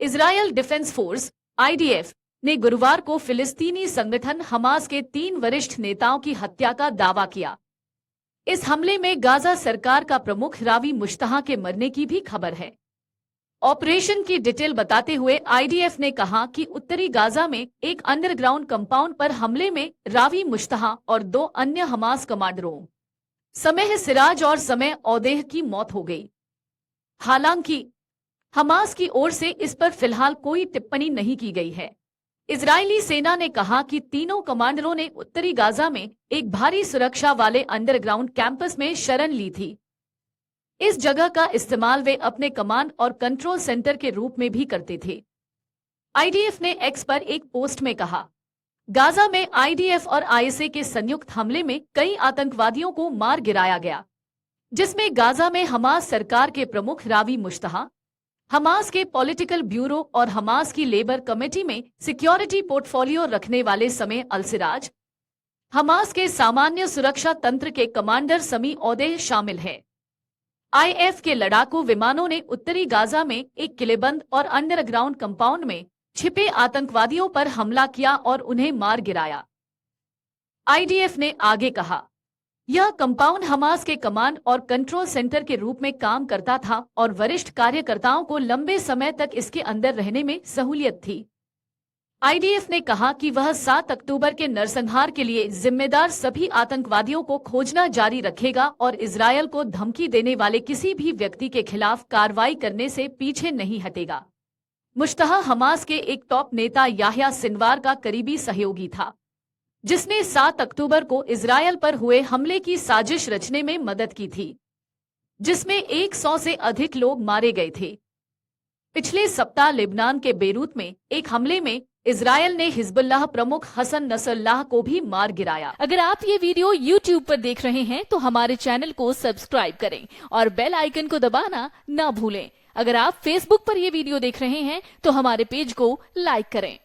Israel defence force (IDF) ने गुरुवार को फिलिस्तीनी संगठन हमास के 3 वरिष्ठ नेताओं की हत्या का दावा किया। इस हमले में गाजा सरकार का प्रमुख रावी मुश्तहा के मरने की भी खबर है। ऑपरेशन की डिटेल बताते हुए आईडीएफ ने कहा कि उत्तरी गाजा में एक अंडरग्राउंड कंपाउंड पर हमले में रावी मुश्तहा और 2 अन्य हमास कमांडरों समेह सिराज और समय औदेह की मौत हो गई। हालांकि हमास की ओर से इस पर फिलहाल कोई टिप्पणी नहीं की गई है। इजरायली सेना ने कहा कि तीनों कमांडरों ने उत्तरी गाजा में एक भारी सुरक्षा वाले अंडरग्राउंड कैंपस में शरण ली थी। इस जगह का इस्तेमाल वे अपने कमांड और कंट्रोल सेंटर के रूप में भी करते थे। आईडीएफ ने एक्स पर एक पोस्ट में कहा, गाजा में आईडीएफ और आईएसए के संयुक्त हमले में कई आतंकवादियों को मार गिराया गया, जिसमें गाजा में हमास सरकार के प्रमुख रावी मुश्तहा, हमास के पॉलिटिकल ब्यूरो और हमास की लेबर कमेटी में सिक्योरिटी पोर्टफोलियो रखने वाले समय अल-सिराज, हमास के सामान्य सुरक्षा तंत्र के कमांडर समी औदेह शामिल है। आईएफ के लड़ाकू विमानों ने उत्तरी गाजा में एक किलेबंद और अंडरग्राउंड कंपाउंड में छिपे आतंकवादियों पर हमला किया और उन्हें मार गिराया। आईडीएफ ने आगे कहा, यह कंपाउंड हमास के कमांड और कंट्रोल सेंटर के रूप में काम करता था और वरिष्ठ कार्यकर्ताओं को लंबे समय तक इसके अंदर रहने में सहूलियत थी। आईडीएफ ने कहा कि वह 7 अक्टूबर के नरसंहार के लिए जिम्मेदार सभी आतंकवादियों को खोजना जारी रखेगा और इजरायल को धमकी देने वाले किसी भी व्यक्ति के खिलाफ कार्रवाई करने से पीछे नहीं हटेगा। मुश्तहा हमास के एक टॉप नेता याह्या सिनवार का करीबी सहयोगी था, जिसने 7 अक्टूबर को इजरायल पर हुए हमले की साजिश रचने में मदद की थी, जिसमें 100 से अधिक लोग मारे गए थे। पिछले सप्ताह लेबनान के बेरूत में एक हमले में इजरायल ने हिजबुल्लाह प्रमुख हसन नसरल्लाह को भी मार गिराया। अगर आप ये वीडियो YouTube पर देख रहे हैं तो हमारे चैनल को सब्सक्राइब करें और बेल आइकन को दबाना ना भूलें। अगर आप Facebook पर ये वीडियो देख रहे हैं तो हमारे पेज को लाइक करें।